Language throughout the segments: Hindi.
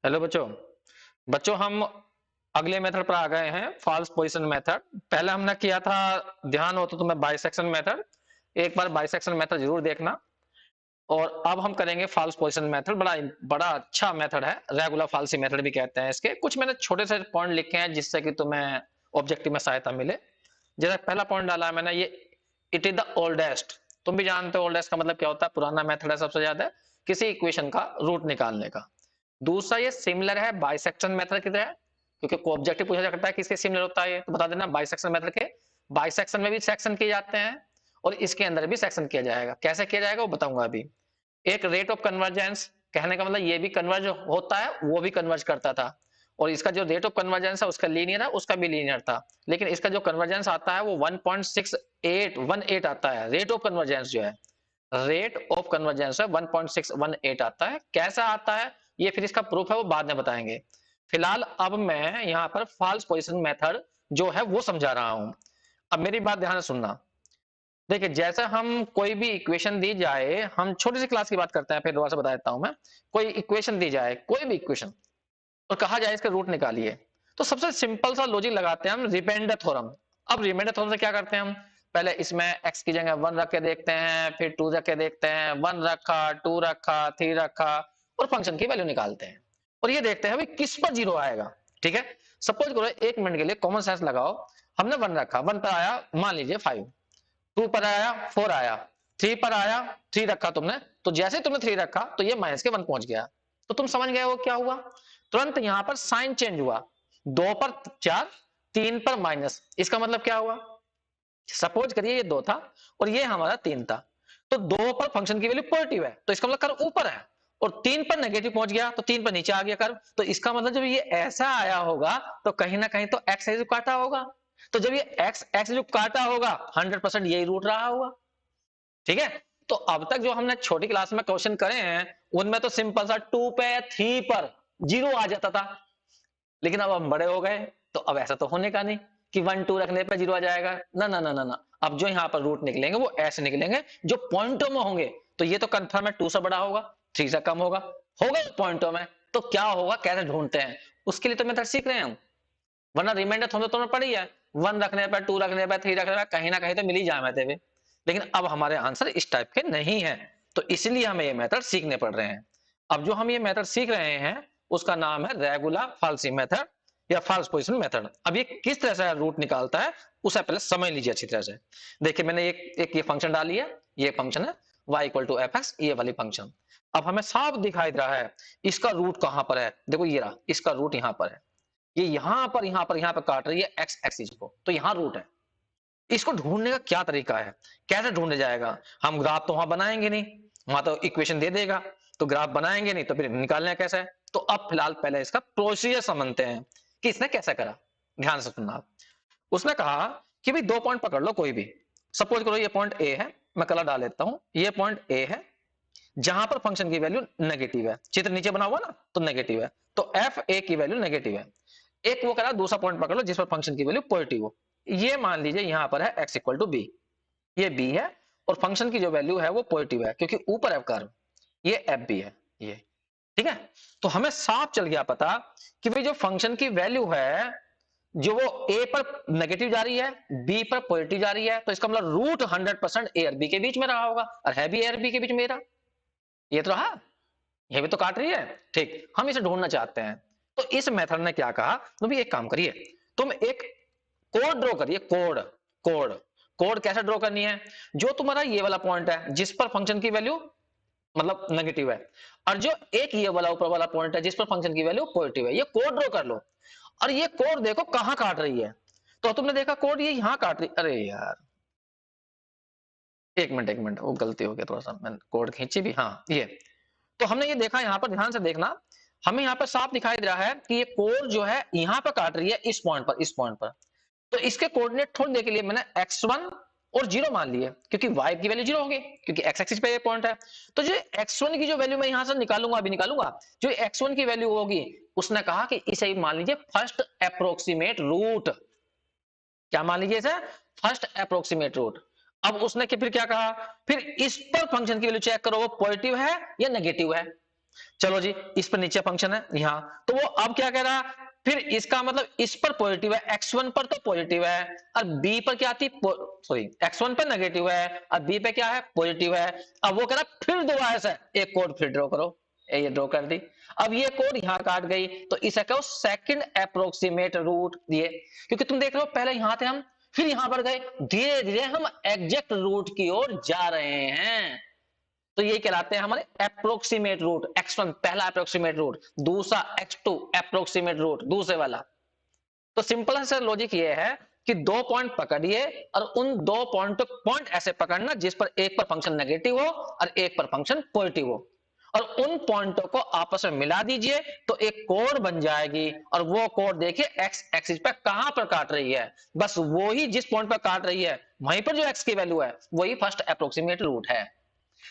हेलो बच्चों। बच्चों हम अगले मेथड पर आ गए हैं, फॉल्स पोजीशन मेथड। पहले हमने किया था, ध्यान हो तो तुम्हें बाइसेक्शन मेथड। एक बार बाइसेक्शन मेथड जरूर देखना। और अब हम करेंगे फॉल्स पोजीशन मेथड। बड़ा बड़ा अच्छा मेथड है, रेगुलर फॉल्सी मेथड भी कहते हैं इसके। कुछ मैंने छोटे से पॉइंट लिखे हैं जिससे कि तुम्हें ऑब्जेक्टिव में सहायता मिले। जैसे पहला पॉइंट डाला है मैंने, ये इट इज द ओल्डेस्ट। तुम भी जानते हो ओल्डेस्ट का मतलब क्या होता है, पुराना मेथड है सबसे ज्यादा किसी इक्वेशन का रूट निकालने का। दूसरा ये सिमिलर है बाइसेक्शन मेथड की तरह, क्योंकि ऑब्जेक्टिव पूछा जा सकता है किसके सिमिलर होता है, तो बता देना बाइसेक्शन मेथड के। बाइसेक्शन में भी सेक्शन किए जाते हैं और इसके अंदर भी सेक्शन किया जाएगा। कैसे किया जाएगा वो बताऊंगा अभी। एक रेट ऑफ कन्वर्जेंस, कहने का मतलब ये भी कन्वर्ज होता है, वो भी कन्वर्ज करता था। और इसका जो रेट ऑफ कन्वर्जेंस है उसका लीनियर है, उसका भी लीनियर था। लेकिन इसका जो कन्वर्जेंस आता है वो 1.618 आता है। रेट ऑफ कन्वर्जेंस जो है, रेट ऑफ कन्वर्जेंस है 1.618 आता है। कैसा आता है ये फिर इसका प्रूफ है वो बाद में बताएंगे। फिलहाल अब मैं यहाँ पर फॉल्स पोजीशन मेथड जो है वो समझा रहा हूं। अब मेरी बात ध्यान से सुनना। देखिए, जैसे हम कोई भी इक्वेशन दी जाए, हम छोटी सी क्लास की बात करते हैं, फिर दोबारा से बता देता हूं मैं। कोई इक्वेशन दी जाए, कोई भी इक्वेशन, और कहा जाए इसका रूट निकालिए, तो सबसे सिंपल सा लॉजिक लगाते हैं हम, रिमाइंडर थ्योरम। अब रिमाइंडर थ्योरम से क्या करते हैं हम, पहले इसमें x की जगह 1 रख के देखते हैं, फिर 2 रख के देखते हैं, 1 रखा, 2 रखा, 3 रखा, और फंक्शन की वैल्यू निकालते हैं। और ये देखते हैं भाई किस पर जीरो आएगा। ठीक है, सपोज करो 1 मिनट के लिए कॉमन सेंस लगाओ। हमने 1 रखा, 1 पर आया मान लीजिए 5, 2 पर आया 4 आया, 3 पर आया 3 रखा तुमने, तो जैसे तुमने 3 रखा तो ये माइनस के 1 पहुंच गया। तो तुम समझ गए हो क्या हुआ, तुरंत यहां पर साइन चेंज हुआ। 2 पर 4, 3 पर माइनस, इसका मतलब क्या हुआ, सपोज करिए ये 2 था और ये हमारा 3 था। तो 2 पर फंक्शन की वैल्यू पॉजिटिव है तो इसका मतलब कर्व ऊपर है, और 3 पर नेगेटिव पहुंच गया तो 3 पर नीचे आ गया कर्व। तो इसका मतलब जब ये ऐसा आया होगा तो कहीं ना कहीं तो एक्स एक्सिस काटा होगा। तो जब ये एक्स एक्सिस काटा होगा 100% यही रूट रहा होगा। ठीक है, तो अब तक जो हमने छोटी क्लास में क्वेश्चन करे हैं उनमें तो सिंपल सा 2 पे 3 पर जीरो आ जाता था। लेकिन अब हम बड़े हो गए तो अब ऐसा तो होने का नहीं कि 1 2 रखने पर जीरो आ जाएगा। ना ना ना ना ना, अब जो यहाँ पर रूट निकलेंगे वो ऐसे निकलेंगे जो पॉइंटों में होंगे। तो ये तो कंफर्म है 2 से बड़ा होगा, 3 से कम होगा, होगा पॉइंटों में। तो क्या होगा, कैसे ढूंढते हैं, उसके लिए तो मेथड सीख रहे हैं हम। वरना रिमाइंडर तुमने पढ़ी है, 1 रखने पर, 2 रखने पर, 3 रखने पर कहीं ना कहीं तो मिल ही जाते हुए। लेकिन अब हमारे आंसर इस टाइप के नहीं है, तो इसलिए हमें ये मेथड सीखने पड़ रहे हैं। अब जो हम ये मेथड सीख रहे हैं उसका नाम है रेगुलर फॉल्सी मेथड या फॉल्स पोजीशन मेथड। अब ये किस तरह से रूट निकालता है उसे पहले समझ लीजिए अच्छी तरह से। देखिए मैंने एक ये फंक्शन डाली है, ये फंक्शन है y equal to F X, ये वाली फंक्शन। अब हमें साफ दिखाई दे रहा है इसका रूट कहां पर है। देखो ये रहा, इसका रूट यहां पर है। ये यहां पर काट रही है एक्स एक्सिस को, तो यहां रूट है। इसको ढूंढने का क्या तरीका है, कैसे ढूंढने जाएगा। हम ग्राफ तो वहां बनाएंगे नहीं, वहां तो इक्वेशन दे देगा, तो ग्राफ बनाएंगे नहीं तो फिर निकालना कैसे है। तो अब फिलहाल पहले इसका प्रोसीजर समझते हैं कि इसने कैसे करा। ध्यान से सुनना। उसने कहा कि भाई 2 पॉइंट पकड़ लो कोई भी। सपोज करो ये पॉइंट ए है, मैं कलर डाल देता हूं, ये पॉइंट ए है जहां पर फंक्शन की वैल्यू नेगेटिव है। चित्र नीचे बना हुआ ना, तो नेगेटिव है, तो एफ ए की वैल्यू नेगेटिव है। एक वो करा, दूसरा पॉइंट पकड़ लो जिस पर फंक्शन की वैल्यू पॉजिटिव हो। ये मान लीजिए यहां पर है x इक्वल टू बी, ये b है, और फंक्शन की जो वैल्यू है वो पॉजिटिव है क्योंकि ऊपर है कर्व, ये एफ बी है ये। ठीक है, तो हमें साफ चल गया पता कि भाई जो फंक्शन की वैल्यू है, जो वो a पर नेगेटिव जा रही है, b पर पॉजिटिव जा रही है, तो इसका मतलब रूट 100% a और b के बीच में रहा होगा, और है भी a और b के बीच में रहा, ये तो रहा, ये भी तो काट रही है। ठीक, हम इसे ढूंढना चाहते हैं। तो इस मेथड ने क्या कहा, तुम भी एक काम करिए, तुम एक कोड ड्रॉ करिए। कोड कोड कोड कैसे ड्रॉ करनी है, जो तुम्हारा ये वाला पॉइंट है जिस पर फंक्शन की वैल्यू मतलब नेगेटिव है, और जो एक ये वाला ऊपर वाला पॉइंट है जिस पर फंक्शन की वैल्यू पॉजिटिव है, ये कोड ड्रॉ कर लो। और ये कोड देखो कहां काट रही है। तो तुमने देखा कोड ये यहां काट रही, अरे यार एक मिनट वो गलती हो गया, थोड़ा सा मैंने कोड खींची भी, हाँ ये। तो हमने ये देखा, यहां पर ध्यान से देखना, हमें यहां पर साफ दिखाई दे रहा है कि ये कोड जो है यहां पर काट रही है, इस पॉइंट पर, इस पॉइंट पर। तो इसके कोऑर्डिनेट थोड़ी देर के लिए मैंने x1 और 0 मान लिए, क्योंकि y की वैल्यू 0 होगी, क्योंकि x एक्सिस पे ये पॉइंट है। तो जो x1 की जो वैल्यू मैं यहां से निकालूंगा, अभी निकालूंगा, जो x1 की वैल्यू होगी, उसने कहा कि इसे मान लीजिए फर्स्ट अप्रोक्सीमेट रूट। क्या मान लीजिए इसे, फर्स्ट अप्रोक्सीमेट रूट। अब उसने फिर क्या कहा, फिर इस पर फंक्शन की वैल्यू चेक करो वो पॉजिटिव है या नेगेटिव है। चलो जी, इस पर नीचे फंक्शन है यहाँ, तो वो अब क्या कह रहा है, फिर इसका मतलब इस पर पॉजिटिव है, x1 पर तो पॉजिटिव है और b पर क्या थी, सॉरी x1 पर नेगेटिव है और b पे क्या है, पॉजिटिव है। अब वो कह रहा फिर दोबारा से एक कोड फिर ड्रॉ करो, ये ड्रॉ कर दी। अब ये कोड यहाँ काट गई, तो इसे कहो सेकंड अप्रोक्सीमेट रूट दिए, क्योंकि तुम देख रहे हो पहले यहाँ थे हम, फिर यहाँ पर गए, धीरे धीरे हम एग्जैक्ट रूट की ओर जा रहे हैं। तो ये कहलाते हैं हमारे अप्रोक्सीमेट रूट। x1 पहला अप्रोक्सीमेट रूट, दूसरा x2 अप्रोक्सीमेट रूट दूसरे वाला। तो सिंपल सा लॉजिक ये है कि दो पॉइंट पकड़िए और उन दो पॉइंट ऐसे पकड़ना जिस पर एक पर फंक्शन नेगेटिव हो और एक पर फंक्शन पॉजिटिव हो, और उन पॉइंटों को आपस में मिला दीजिए तो एक कोड बन जाएगी। और वो कोड देखिए एक्स एक्सिस पर कहां पर काट रही है, बस वो ही जिस पॉइंट पर काट रही है वहीं पर जो एक्स की वैल्यू है वही फर्स्ट अप्रोक्सीमेट रूट है।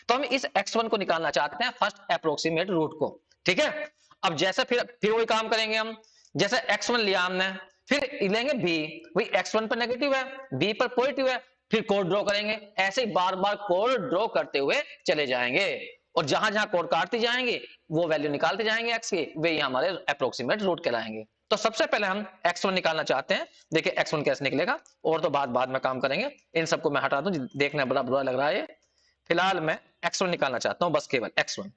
तो हम इस x1 को निकालना चाहते हैं, फर्स्ट अप्रोक्सीमेट रूट को। ठीक है, अब जैसे फिर वही काम करेंगे हम, जैसे x1 लिया हमने, फिर लेंगे b, वही x1 पर नेगेटिव है, b पर पॉजिटिव है, फिर कोड ड्रॉ करेंगे। ऐसे ही बार बार कोड ड्रॉ करते हुए चले जाएंगे और जहां जहां कोड काटते जाएंगे वो वैल्यू निकालते जाएंगे x की, वे हमारे अप्रोक्सीमेट रूट कहलाएंगे। तो सबसे पहले हम x1 निकालना चाहते हैं। देखिए x1 कैसे निकलेगा, और तो बाद में काम करेंगे। इन सबको मैं हटा दूं, देखने बड़ा बुरा लग रहा है। फिलहाल मैं x1 निकालना चाहता हूं, बस केवल x1।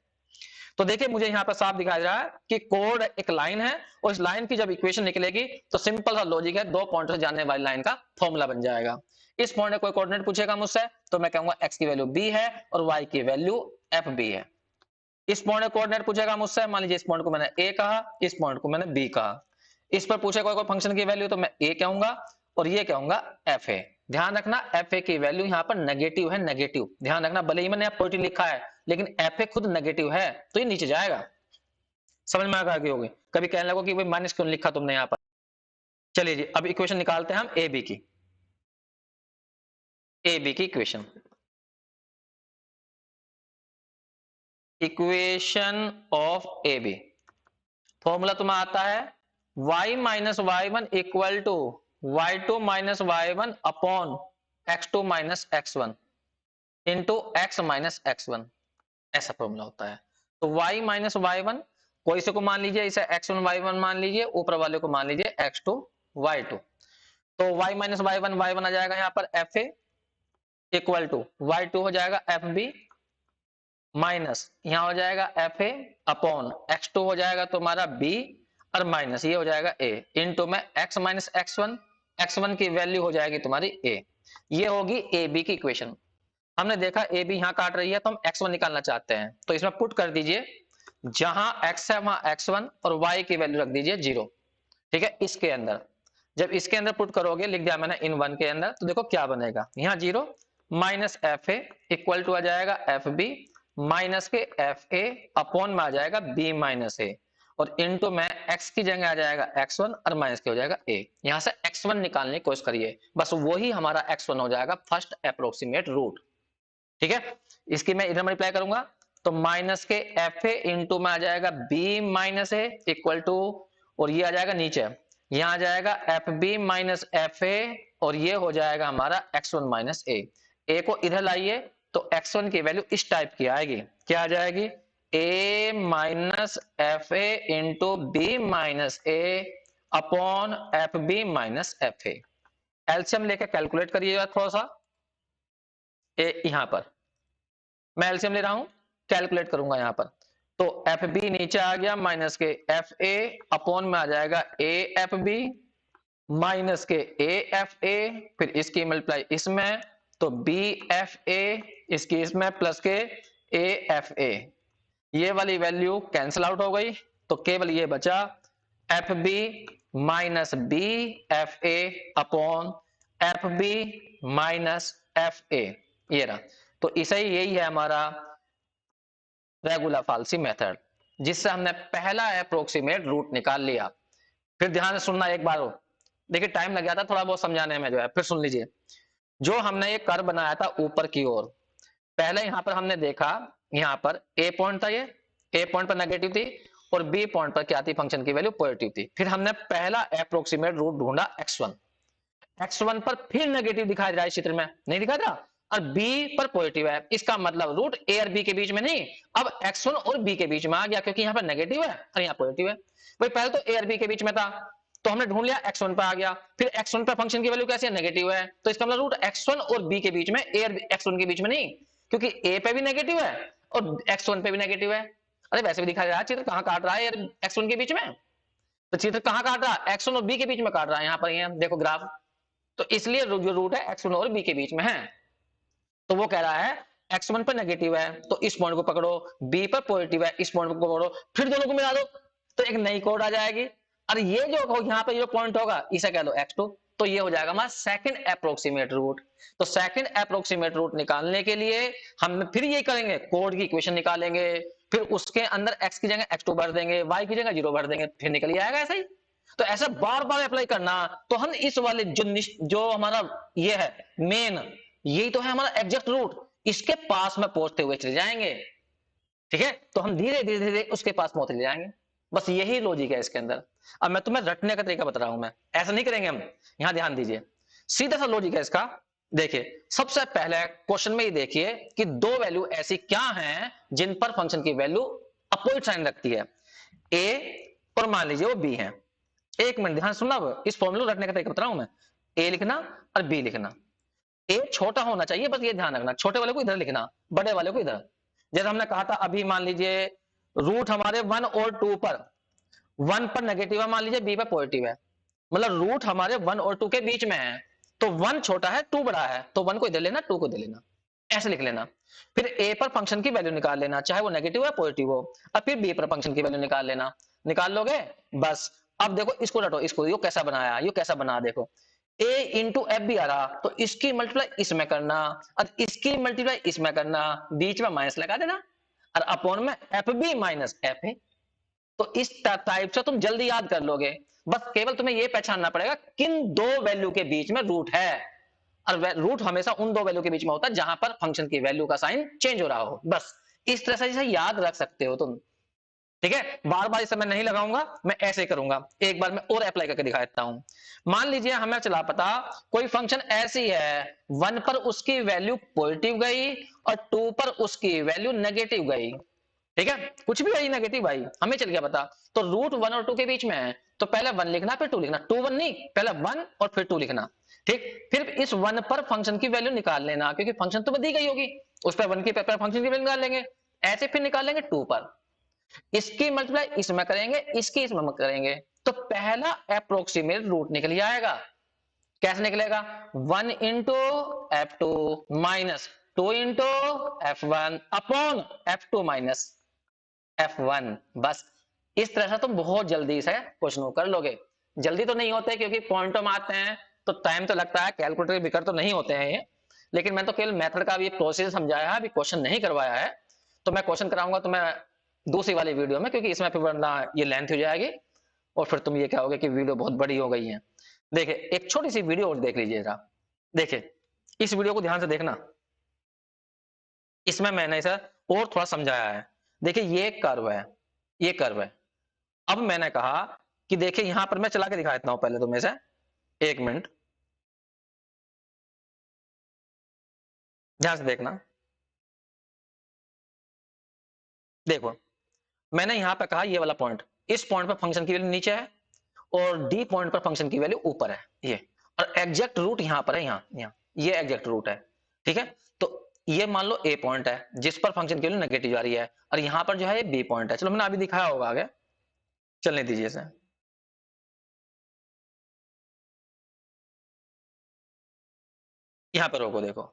तो देखिए मुझे यहां पर साफ दिखाई दे रहा है कि कोड एक लाइन है और इस लाइन की जब इक्वेशन निकलेगी तो सिंपल सा लॉजिक है, दो पॉइंट से जाने वाली लाइन का फॉर्मूला बन जाएगा। इस पॉइंट में कोई कोऑर्डिनेट पूछेगा मुझसे तो मैं कहूंगा x की वैल्यू b है और y की वैल्यू fb है। इस पॉइंट में कोऑर्डिनेट पूछेगा मुझसे, मान लीजिए इस पॉइंट को मैंने a कहा, इस पॉइंट को मैंने b कहा। इस पर पूछेगा कोई फंक्शन की वैल्यू तो मैं a कहूंगा और ये कहूंगा f है। ध्यान रखना एफ ए की वैल्यू यहाँ पर नेगेटिव है, नेगेटिव ध्यान रखना, भले ही मैंने पॉजिटिव लिखा है लेकिन एफ ए खुद नेगेटिव है तो ये नीचे जाएगा। समझ में आ गई होगी, कभी कहने लगो कि भाई माइनस क्यों लिखा तुमने यहाँ पर। चलिए जी, अब इक्वेशन निकालते हैं हम ए बी की, ए बी की equation. Equation of A B, formula तुम्हें आता है y minus Y one equal to Y two minus Y one upon X two minus X one into X minus X one, ऐसा फॉर्मूला होता है। तो y माइनस वाई वन, कोई से को मान लीजिए, इसे x1 y1 मान लीजिए, ऊपर वाले को मान लीजिए x2 y2। तो y माइनस वाई वन आ जाएगा यहाँ पर F A equal to y2 हो जाएगा एफ बी माइनस यहाँ हो जाएगा एफ ए अपॉन x2 हो जाएगा तुम्हारा b और माइनस ये हो जाएगा a इंटू में x माइनस x1 की वैल्यू हो जाएगी तुम्हारी a। ये होगी ए बी की इक्वेशन। हमने देखा ए बी यहाँ काट रही है तो हम x1 निकालना चाहते हैं, तो इसमें पुट कर दीजिए, जहां x है वहां x1 और y की वैल्यू रख दीजिए 0। ठीक है, इसके अंदर जब इसके अंदर पुट करोगे, लिख दिया मैंने इन वन के अंदर, तो देखो क्या बनेगा, यहाँ 0 minus F A equal to आ जाएगा F B minus K F A upon में आ जाएगा बी माइनस ए और इनटू में x की जगह आ जाएगा x1 और माइनस के हो जाएगा a। यहां से x1 निकालने की कोशिश करिए, बस वही हमारा x1 हो जाएगा फर्स्ट अप्रोक्सीमेट रूट। ठीक है, इसकी मैं इधर मल्टीप्लाई करूंगा तो minus K F A into में आ जाएगा B minus A equal to, और ये आ जाएगा नीचे, यहां आ जाएगा F B minus F A और ये हो जाएगा हमारा x1 माइनस ए को इधर लाइए तो x1 की वैल्यू इस टाइप की आएगी, क्या आ जाएगी a minus F A into B minus A upon F B minus F A. LCM लेके कैलकुलेट करिएगा थोड़ा सा, यहां पर मैं एलसीएम ले रहा हूं, कैलकुलेट करूंगा यहां पर, तो एफ बी नीचे आ गया minus K F A upon में आ जाएगा ए एफ बी माइनस के ए एफ ए, फिर इसकी मल्टीप्लाई इसमें तो बी एफ ए इसकी इसमें प्लस के ए एफ ए, ये वाली वैल्यू कैंसिल आउट हो गई तो केवल ये बचा F B minus B F A upon F B minus F A, ये रहा। तो इसे यही है हमारा रेगुलर फाल्सी मेथड, जिससे हमने पहला अप्रोक्सीमेट रूट निकाल लिया। फिर ध्यान से सुनना एक बार हो, देखिए टाइम लग गया था थोड़ा बहुत समझाने में, जो है फिर सुन लीजिए। जो हमने ये कर्व बनाया था ऊपर की ओर, पहले यहां पर हमने देखा, यहां पर ए पॉइंट था, ये ए पॉइंट पर नेगेटिव थी और बी पॉइंट पर क्या थी, फंक्शन की वैल्यू पॉजिटिव थी। फिर हमने पहला अप्रोक्सीमेट रूट ढूंढा x1 पर फिर नेगेटिव दिखाई दे रहा है इस चित्र में, नहीं दिखा रहा। और बी पर पॉजिटिव है, इसका मतलब रूट ए और बी के बीच में नहीं, अब x1 और बी के बीच में आ गया, क्योंकि यहाँ पर नेगेटिव है और यहाँ पॉजिटिव है। भाई पहले तो ए और बी के बीच में था, तो हमने ढूंढ लिया x1 पे आ गया, फिर x1 पे फंक्शन की वैल्यू कैसी है, नेगेटिव है, तो इसका मतलब रूट x1 और b के बीच में, ए और x1 के बीच में नहीं, क्योंकि a पे भी नेगेटिव है और x1 पे भी नेगेटिव है। अरे वैसे भी दिखा रहा है चित्र कहाँ काट रहा है यार x1 के बीच में, तो चित्र कहाँ काट रहा है, x1 और b के बीच में काट रहा है, यहाँ पर ये देखो ग्राफ, तो इसलिए जो रूट है x1 और b के बीच में है। तो वो कह रहा है x1 पर नेगेटिव है तो इस पॉइंट को पकड़ो, b पर पॉजिटिव है इस पॉइंट को पकड़ो, फिर दोनों को मिला दो तो एक नई कोड आ जाएगी। और ये जो यहाँ पे जो पॉइंट होगा इसे कह दो x2, तो ये हो जाएगा हमारा सेकंड अप्रोक्सीमेट रूट। तो सेकंड अप्रोक्सीमेट रूट निकालने के लिए हम फिर ये करेंगे, कोड की इक्वेशन निकालेंगे, फिर उसके अंदर x की जगह x2 भर देंगे, y की जगह 0 भर देंगे, फिर निकल ही आएगा ऐसा ही। तो ऐसा बार बार अप्लाई करना, तो हम इस वाले जो हमारा ये है मेन, यही तो है हमारा एग्जैक्ट रूट, इसके पास में पहुंचते हुए चले जाएंगे। ठीक है, तो हम धीरे धीरे धीरे उसके पास पहुंच जाएंगे, बस यही लॉजिक है इसके अंदर। अब मैं तुम्हें रटने का तरीका बता रहा हूं, मैं ऐसा नहीं करेंगे हम, यहां ध्यान दीजिए, सीधा सा लॉजिक है इसका। देखिए सबसे पहले क्वेश्चन में ही देखिए कि दो वैल्यू ऐसी क्या हैं जिन पर फंक्शन की वैल्यू अपोजिट साइन रखती है, ए और मान लीजिए वो बी है। एक मिनट ध्यान सुनना, अब इस फॉर्मूला रखने का तरीका बता रहा हूं मैं, ए लिखना और बी लिखना, ए छोटा होना चाहिए बस ये ध्यान रखना, छोटे वाले को इधर लिखना, बड़े वाले को इधर। जैसे हमने कहा था अभी, मान लीजिए रूट हमारे 1 और 2 पर, 1 पर नेगेटिव है मान लीजिए, बी पर पॉजिटिव है, मतलब रूट हमारे 1 और 2 के बीच में है, तो 1 छोटा है 2 बड़ा है, तो 1 को इधर लेना 2 को इधर लेना, ऐसे लिख लेना। फिर ए पर फंक्शन की वैल्यू निकाल लेना, चाहे वो नेगेटिव है पॉजिटिव हो, और फिर बी पर फंक्शन की वैल्यू निकाल लेना, निकाल लोगे बस। अब देखो इसको रटो, इसको यो कैसा बनाया, यो कैसा बना देखो, ए इंटू एफ भी आ रहा, तो इसकी मल्टीप्लाई इसमें करना और इसकी मल्टीप्लाई इसमें करना, बीच में माइनस लगा देना और अपॉन में एफ बी माइनस एफ है। तो इस टाइप से तुम जल्दी याद कर लोगे, बस केवल तुम्हें यह पहचानना पड़ेगा किन दो वैल्यू के बीच में रूट है, और रूट हमेशा उन दो वैल्यू के बीच में होता है जहां पर फंक्शन की वैल्यू का साइन चेंज हो रहा हो, बस इस तरह से इसे याद रख सकते हो तुम। ठीक है, बार बार इसे मैं नहीं लगाऊंगा, मैं ऐसे करूंगा, एक बार मैं और अप्लाई करके दिखा देता हूं। मान लीजिए हमें चला पता कोई फंक्शन ऐसी है, 1 पर उसकी वैल्यू पॉजिटिव गई और 2 पर उसकी वैल्यू नेगेटिव गई। ठीक है, कुछ भी गई नेगेटिव भाई, हमें चल गया पता, तो रूट 1 और 2 के बीच में है, तो पहले 1 लिखना फिर 2 लिखना, 2 1 नहीं, पहले 1 और फिर 2 लिखना। ठीक, फिर इस 1 पर फंक्शन की वैल्यू निकाल लेना, क्योंकि फंक्शन तो दी गई होगी, उस पर 1 की फंक्शन की वैल्यू निकाल लेंगे, ऐसे फिर निकालेंगे 2 पर, इसकी मल्टीप्लाई इसमें करेंगे, इसकी इसमें करेंगे, तो पहला अप्रोक्सीमेट रूट निकल जाएगा। कैसे निकलेगा, 1 into F two minus 2 into F one upon F two minus F one. बस इस तरह से तुम बहुत जल्दी से क्वेश्चन कर लोगे। जल्दी तो नहीं होते क्योंकि पॉइंटों में आते हैं तो टाइम तो लगता है, कैलकुलेटर के बिकर तो नहीं होते हैं ये, लेकिन मैं तो केवल मेथड का भी प्रोसेस समझाया है, अभी क्वेश्चन नहीं करवाया है। तो मैं क्वेश्चन कराऊंगा तो मैं दूसरी वाली वीडियो में, क्योंकि इसमें फिर वरना ये लेंथ हो जाएगी और फिर तुम ये कहोगे कि वीडियो बहुत बड़ी हो गई है। देखिए एक छोटी सी वीडियो और देख लीजिएगा, देखिए इस वीडियो को ध्यान से देखना, इसमें मैंने इसे और थोड़ा समझाया है। देखिए ये कर्व है, ये कर्व है। अब मैंने कहा कि देखिए यहां पर मैं चला के दिखा देता हूं पहले तुम्हें से, एक मिनट ध्यान से देखना। देखो मैंने यहां पर कहा ये वाला पॉइंट, इस पॉइंट पर फंक्शन की वैल्यू नीचे है और डी पॉइंट पर फंक्शन की वैल्यू ऊपर है ये, और एग्जैक्ट रूट यहां पर है, यहां ये एग्जैक्ट रूट है। ठीक है, तो ये मान लो ए पॉइंट है जिस पर फंक्शन की वैल्यू नेगेटिव आ रही है, और यहां पर जो है ये बी पॉइंट है। चलो मैंने अभी दिखाया होगा, आगे चलने दीजिए इसे। यहां पर रोको, देखो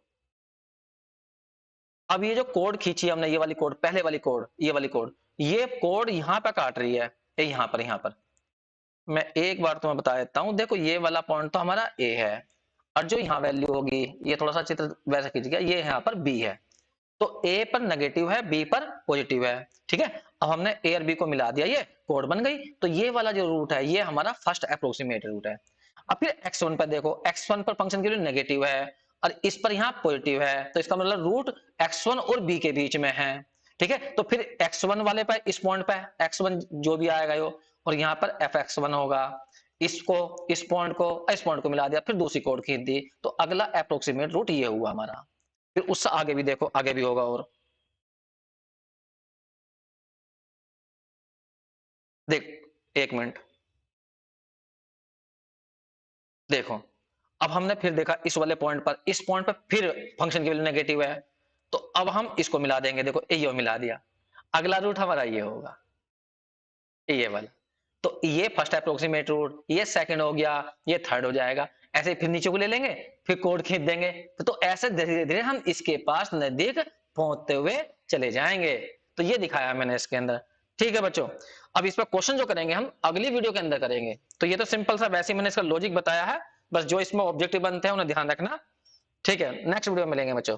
अब ये जो कोड खींची हमने, ये वाली कोड, पहले वाली कोड, ये वाली कोड, ये कोड यहां पर काट रही है, यहां पर मैं एक बार तुम्हें बता देता हूं। देखो ये वाला पॉइंट तो हमारा ए है, और जो यहाँ वैल्यू होगी, ये थोड़ा सा चित्र वैसे खींच गया, ये यहाँ पर बी है, तो ए पर नेगेटिव है, बी पर पॉजिटिव है। ठीक है, अब हमने ए और बी को मिला दिया, ये कोड बन गई। तो ये वाला जो रूट है ये हमारा फर्स्ट अप्रोक्सीमेट रूट है। अब फिर x1 पर देखो, x1 पर फंक्शन की वैल्यू नेगेटिव है और इस पर यहाँ पॉजिटिव है, तो इसका मतलब रूट x1 और b के बीच में है। ठीक है, तो फिर x1 वाले पर, इस पॉइंट पर x1 जो भी आएगा यो, और यहाँ पर fx1 होगा, इसको इस पॉइंट को मिला दिया, फिर दूसरी कोड खींच दी, तो अगला अप्रोक्सीमेट रूट ये हुआ हमारा। फिर उससे आगे भी देखो, आगे भी होगा। और देख, एक मिनट, देखो, अब हमने फिर देखा इस वाले पॉइंट पर, इस पॉइंट पर फिर फंक्शन की वैल्यू नेगेटिव है, तो अब हम इसको मिला देंगे। देखो ये मिला दिया, अगला रूट हमारा ये होगा, ये वाला। तो ये फर्स्ट अप्रोक्सीमेट रूट, ये सेकंड हो गया, ये थर्ड हो जाएगा। ऐसे फिर नीचे को ले लेंगे, फिर कोड खींच देंगे। तो ऐसे धीरे धीरे हम इसके पास नजदीक पहुंचते हुए चले जाएंगे। तो ये दिखाया मैंने इसके अंदर। ठीक है बच्चों, अब इस पर क्वेश्चन जो करेंगे हम अगली वीडियो के अंदर करेंगे। तो ये तो सिंपल सा वैसे ही मैंने इसका लॉजिक बताया है, बस जो इसमें ऑब्जेक्टिव बनते हैं उन्हें ध्यान रखना। ठीक है, नेक्स्ट वीडियो में मिलेंगे बच्चों।